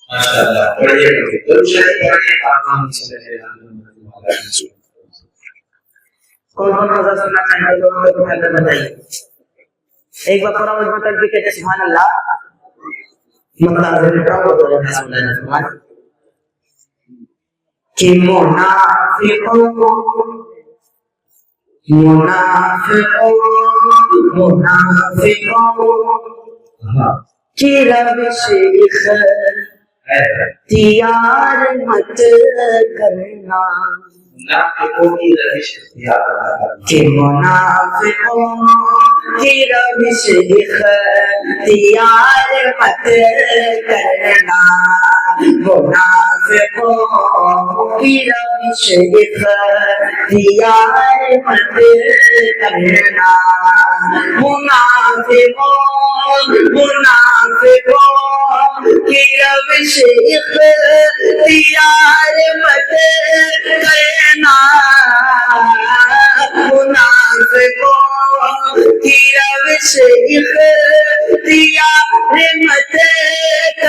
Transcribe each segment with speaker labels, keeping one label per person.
Speaker 1: माशाअल्लाह, बढ़िया बढ़िया। तो शायद बढ़िया काम चल रहा है।
Speaker 2: कौन कौन रोजा सुनना चाहते हैं लोगों को पहले बताइए। एक बार पूरा मजमा तक भी कहते सुभान अल्लाह, मतलब सुभान कि मुनाफिकों की रविश इख्तियार मत करना,
Speaker 1: मुनाफिकों की रविश
Speaker 2: कि मुनाफिकों की रविश इख्तियार मत करना, मुनाफिकों की रविश इख्तियार मत करना, मुनाफिकों की रविश इख्तियार मत करना, मुनाफिकों की रविश इख्तियार मत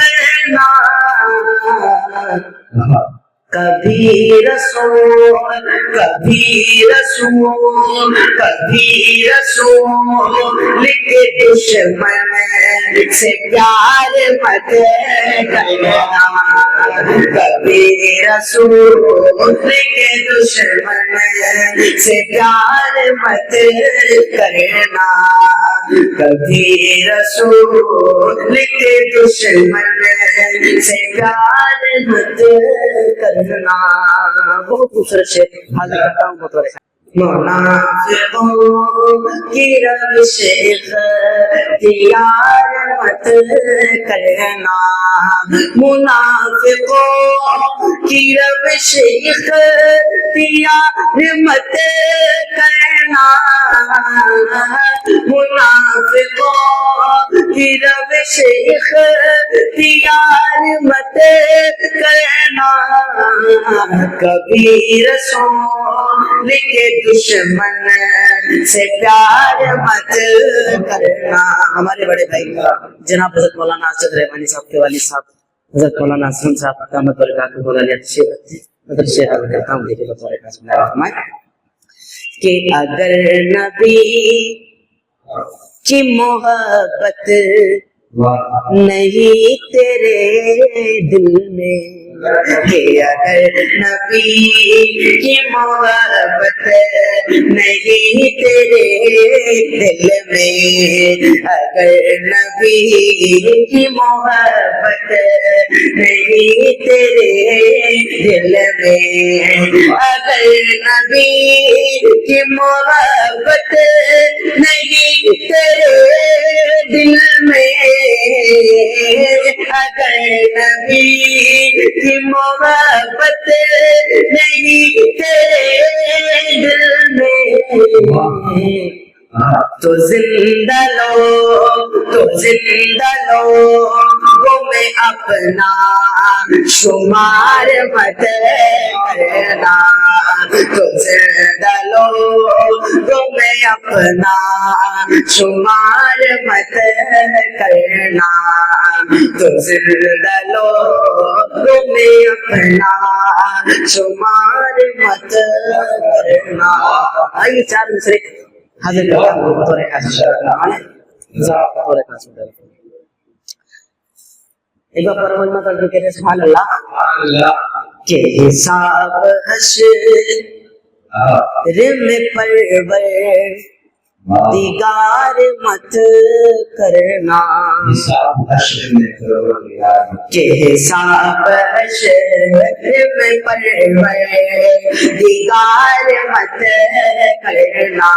Speaker 2: करना। कभी रसूल के दुश्मन से प्यार मत करना, कभी रसूल के दुश्मन से प्यार मत करना, कभी रसूल के दुश्मन से प्यार मत करना। बहुत खूबसूरत शेर हाजिर करता हूँ बहुत बड़े मुनाफिकों की रविश इख्तियार मत करना, मुनाफिकों की रविश इख्तियार मत करना, मुनाफिकों की रविश इख्तियार मत करना, कभी रसूल के दुश्मन से प्यार मत करना। हमारे बड़े भाई जनाब हज़रत मौलाना असद रहमानी साहब के वालिद साहब हज़रत मौलाना हसन साहब अहमद बरकात करता हूँ कि अगर नबी की मोहब्बत नहीं तेरे दिल में, कि अगर नबी की मोहब्बत नहीं तेरे दिल में, अगर नबी की मोहब्बत नहीं तेरे दिल में, अगर नबी की मोहब्बत नहीं तेरे दिल में, अगर नबी की मोहब्बत नहीं तेरे दिल में, तो जिंदा लो वो में अपना शुमार मत करना, तो जिंदा लो वो में अपना शुमार मत करना, तो जिंदा लो वो में अपना शुमार मत करना। आइए चार दूसरे हाजिर करता हूँ बतौर एक बार परमल में कर के सुभान अल्लाह के हिसाब हश्र में परवर दिगार मत करना, के हिसाब हश्र में परवर दिगार मत करना,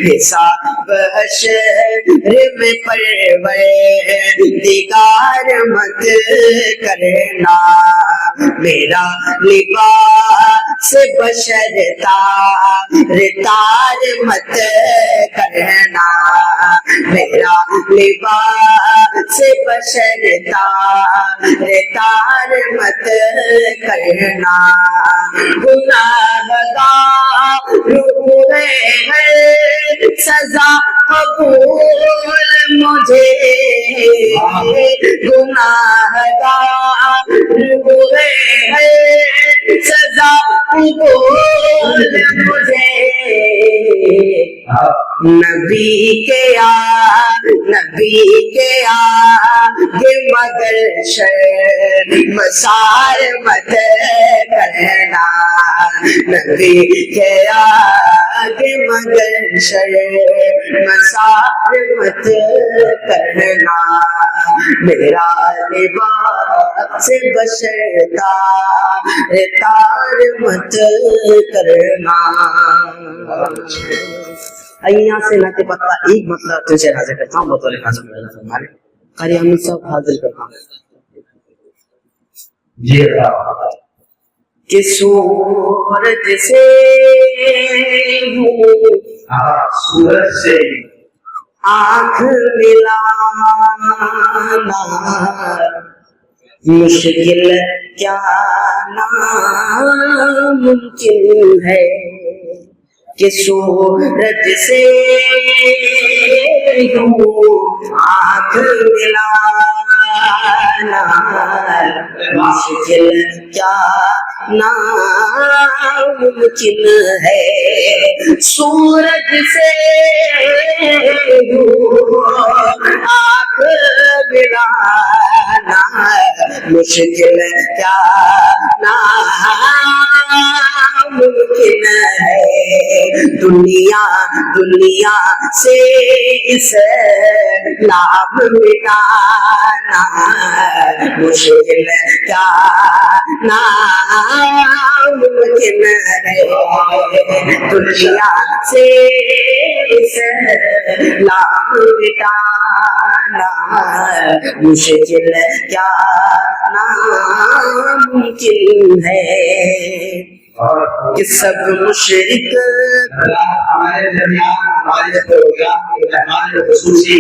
Speaker 2: हिसाब हश्र में परवर दिगार मत करना, मेरा लिबास बशरता तार मत करना, मेरा लिबास बशरता तार मत करना, गुनाहगार हुए हैं सजा कबूल मुझे, गुनाहगार بول مجھے نبی کے آگے مگر شرمسار مت کرنا، نبی کے آگے مگر شرمسار مت کرنا، میرا لباس بشر تار مت کرنا۔ یہاں سے نہ پتہ ایک مطلب تجھے حاضر کرتا ہوں بطور حاضر کرنا فرمانے قاری حمید صاحب حاضر کرتا ہوں
Speaker 1: جی
Speaker 2: کہ سورج سے
Speaker 1: سورج سے
Speaker 2: آنکھ ملانا مشکل کیا ناممکن ہے، کہ سورج سے آنکھ ملانا مشکل کیا ناممکن ہے، سورج سے آنکھ ملانا مشکل کیا ناممکن ہے، دنیا سے اسلام مٹانا مشکل کیا ناممکن ہے، دنیا سے اسلام مٹانا مشکل کیا ناممکن ہے، کہ سب مشرک
Speaker 1: ہمارے درمیان ہمارے پروگرام کے مہمان خصوصی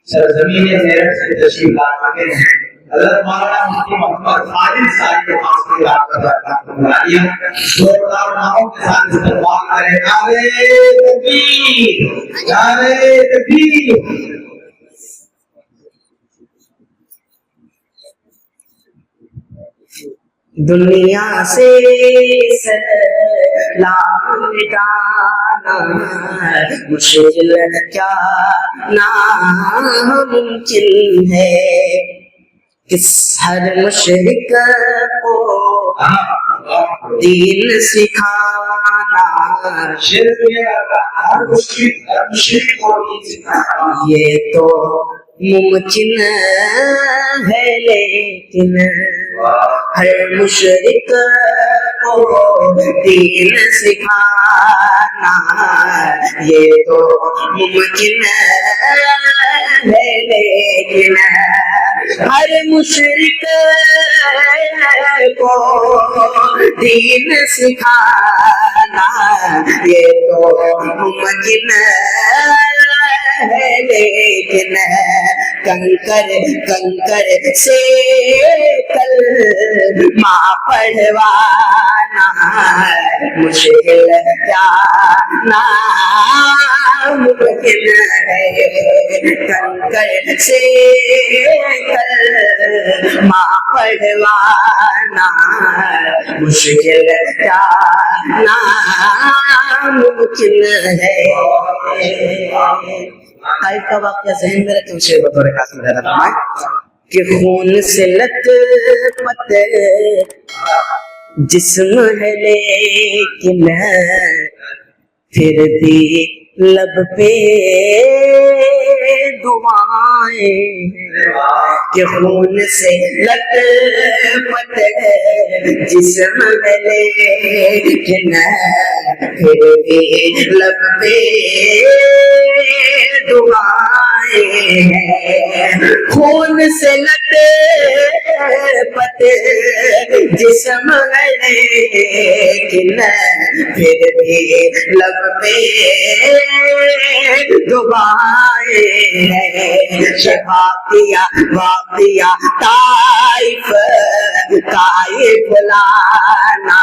Speaker 1: سرزمین میرٹھ سے تشریف لا چکے ہیں، حضرت مولانا مفتی محمد عادل صاحب کے پاس کی رات کا بلائیے زوردار ناموں کے ساتھ استقبال کریں، نعرہ تکبیر، نعرہ تکبیر۔
Speaker 2: دنیا سے اسلام مٹانا مشکل کیا ناممکن ہے، کس ہر مشرک کو دین سکھانا یہ تو ممکن ہے، لیکن ہر مشرک کو دین سکھانا یہ تو ممکن ہے، لیکن ہر مشرک کو دین سکھانا یہ تو ممکن ہے، لیکن کنکر سے کلمہ پڑھوانا مشکل کیا ناممکن ہے، کنکر سے کلمہ پڑھوانا مشکل کیا ناممکن ہے۔ قائد کا واقعہ ذہن میں رکھیں، شیر بطور خاص میں رہنا فرمائے کہ خون سے لت پت جسم ہے لیکن پھر بھی لب پہ دعائیں، کہ خون سے لت پت جسم ہے لیکن پھر بھی لب پہ دعائیں، خون سے لت پت جسم ہے لیکن پھر بھی لب پہ دعائیں، واقعہ طائف کا یہ بلانا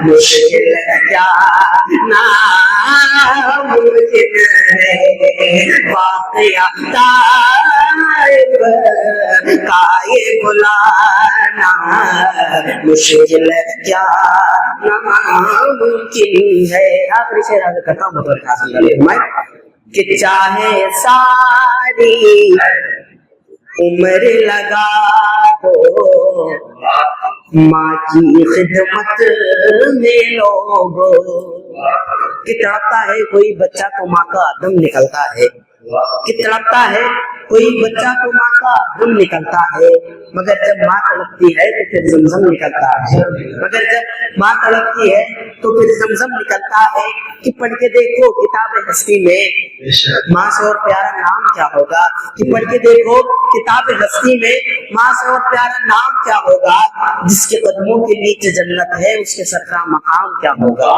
Speaker 2: مشکل کیا ناممکن ہے، واقعہ طائف کا یہ بلانا जाना मुश्किल क्या नामुमकिन है। आखिरी शेर आगे करता हूँ बतौर खास मैं कि चाहे सारी उम्र लगा दो माँ की खिदमत में लोगो। कि तड़पता है कोई बच्चा तो माँ का दम निकलता है, कि तड़पता है कोई बच्चा तो माँ का दम निकलता है, मगर जब माँ तड़पती है तो फिर जमजम निकलता है, मगर जब माँ तड़पती है तो फिर जमजम निकलता है। कि पढ़ के देखो किताब हस्ती में माँ से और प्यारा नाम क्या होगा, कि पढ़ के देखो किताब हस्ती में माँ से और प्यारा नाम क्या होगा। जिसके कदमों के नीचे जन्नत है उसके सर का मकाम क्या होगा।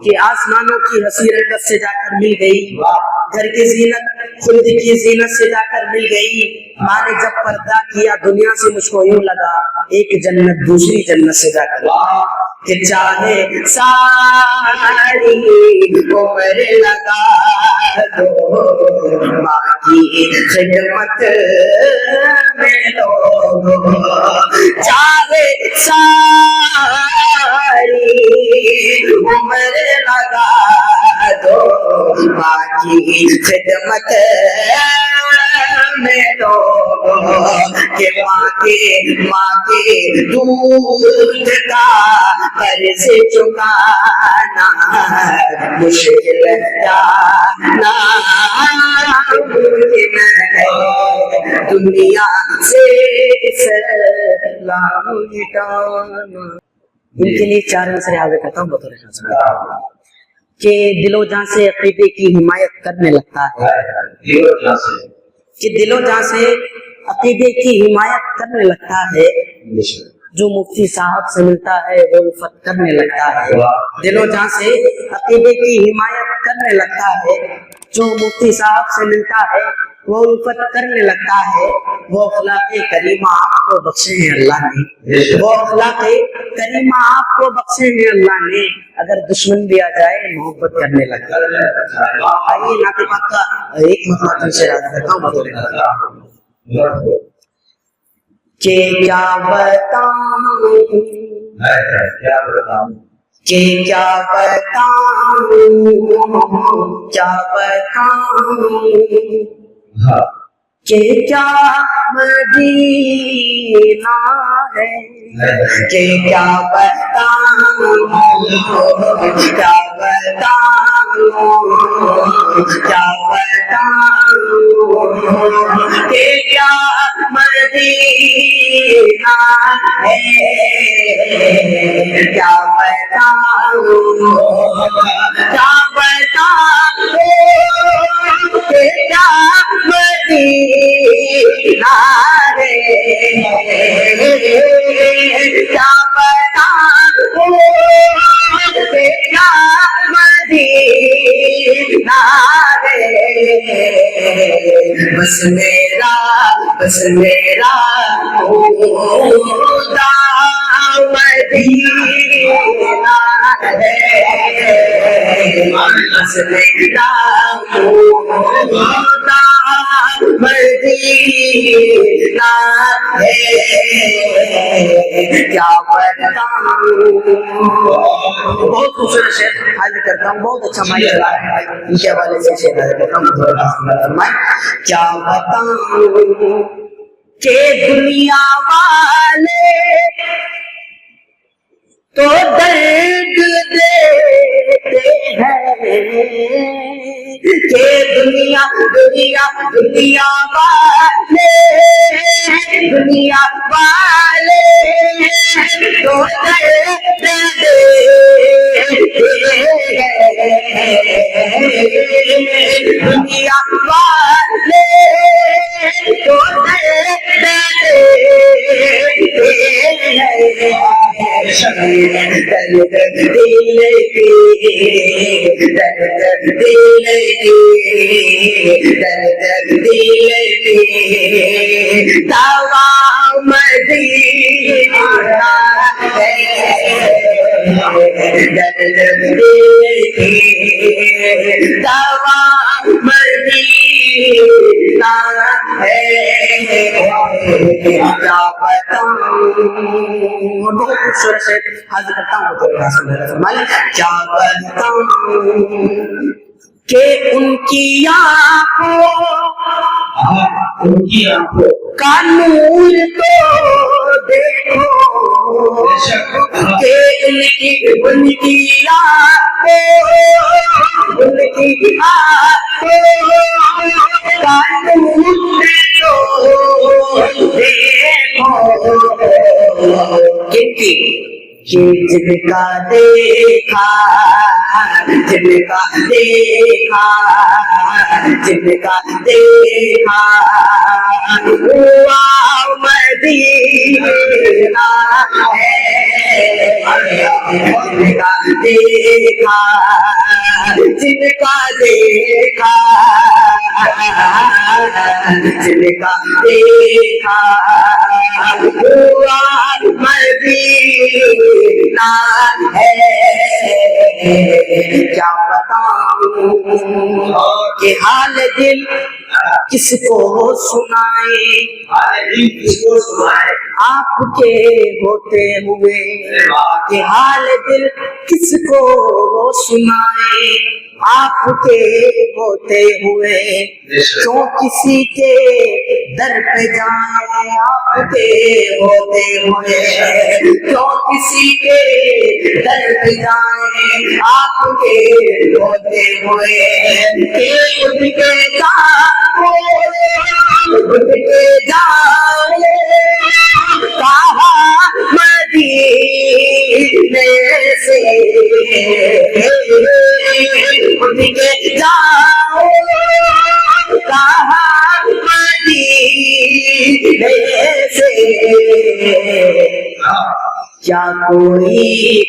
Speaker 2: कि आसमानों की हसी रंगत से जाकर मिल गई, घर की जीनत खुद की जीनत से जाकर मिल गई। माँ ने जब पर्दा किया दुनिया से मुझको यूं लगा एक जन्नत दूसरी जन्नत से जाकर। कि चाहे सारी उम्र लगा दो माँ की खिदमत में लोगो। चाहे सारी उम्र लगा दो माँ की खिदमत में लोगो। कि माँ के दूध का कर्ज चुकाना मुश्किल क्या नामुमकिन है। दुनिया से सलाम मिटाना। इनके लिए चार नजर आगे करता हूँ बतौर कि दिलो जान से अकीदे की हिमायत करने लगता है, कि दिलो जान से अकीदे की हिमायत करने लगता है। जो मुफ्ती साहब से मिलता है वो उल्फत करने लगता है। दिलो जान से अकीदे की हिमायत करने लगता है। जो मुफ्ती साहब से मिलता है वो उल्फत करने लगता है। वो अखलाक़े करीमा आपको बख्शे हैं अल्लाह ने, वो अखलाक़े करीमा आपको बख्शे हैं अल्लाह ने। अगर दुश्मन भी आ जाए मोहब्बत करने लगता है। आइए नाते पाक का एक मतलब से याद करता हूँ कि क्या बताऊं कि क्या बताऊं कि क्या मदीना है, कि क्या बताऊं क्या बताऊं क्या बताऊं कि क्या मदीना है। क्या बताऊं क्या बताऊं कि क्या मदीना है। क्या बताऊं कि क्या मदीना है। बस मेरा खुदा मदीना है। बस मेरा खुदा मदीना है। क्या बताऊं। बहुत खूबसूरत शेर हाजिर करता हूँ, बहुत अच्छा माइक चला है इनके हवाले से शेर हाजिर करता हूँ। क्या बताऊं कि दुनिया वाले तो दर्द देते हैं कि दुनिया वाले तो दर्द देते हैं। दुनिया वाले तो दर्द देते हैं। दर्द दिल की दवा मदीना है। दर्द दिल की दवा मदीना है। क्या बताऊं اور بہت خوبصورت سے حاضر کرتا ہوں تو فرمائے کیا بتاؤں کہ ان کی آنکھوں کا نور تو دیکھو کہ ان کی آنکھوں کا نور تو دیکھو کن کی جن کا دیکھا جن کا دیکھا جن کا دیکھا ہوا مدینہ ہے جن کا دیکھا جن کا دیکھا جن کا دیکھا ہوا مدینہ ہے کیا بتاؤں کہ حال دل کس کو سنائے آپ کے ہوتے ہوئے کہ حال دل کس کو سنائے آپ کے ہوتے ہوئے کیوں کسی کے در پہ جائیں آپ کے ہوتے ہوئے کیوں کسی کے در پہ جائیں آپ کے ہوتے ہوئے کہ اٹھ کے جاؤ اٹھ کے جاؤ کہا مدینے سے اٹھ کے جاؤ کہا مدینے سے کیا کوئی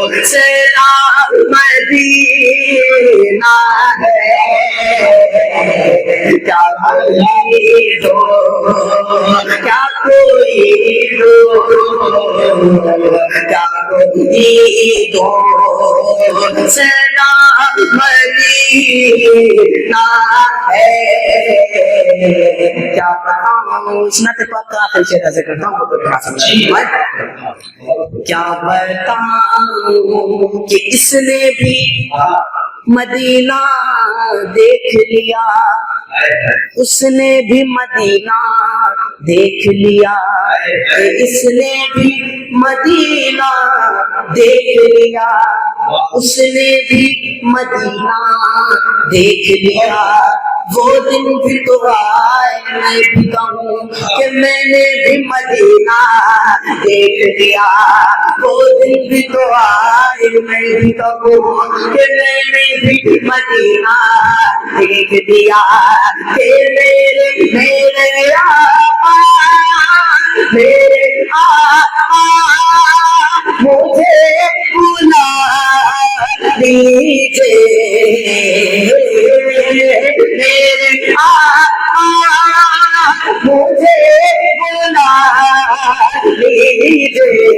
Speaker 2: دوسرا مدینہ ہے کیا کوئی دوسرا مدینہ ہے کیا بتاؤں سنت پاک کا آخری شعر ذکر کرتا ہوں تو کیا بتاؤں کہ اس نے بھی مدینہ دیکھ لیا اس نے بھی مدینہ دیکھ لیا اس نے بھی مدینہ دیکھ لیا اس نے بھی مدینہ دیکھ لیا وہ دن بھی تو آئے میں بھی کہوں کہ میں نے بھی مدینہ دیکھ لیا وہ دن بھی تو آئے میں بھی کہوں کہ میں نے بھی مدینہ دیکھ لیا کہ میرے آقا مجھے بلا لیجیے میرے آقا مجھے بلا لیجیے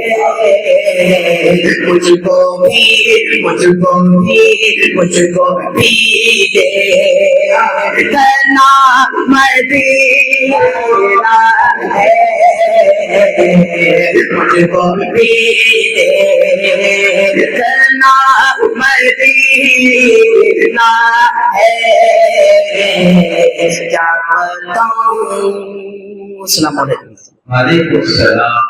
Speaker 2: مجھ کو بھی دے کرنا مدینہ ہے مجھ کو بھی دے کرنا مدینہ ہے کیا بتاؤں السلام علیکم
Speaker 1: وعلیکم السلام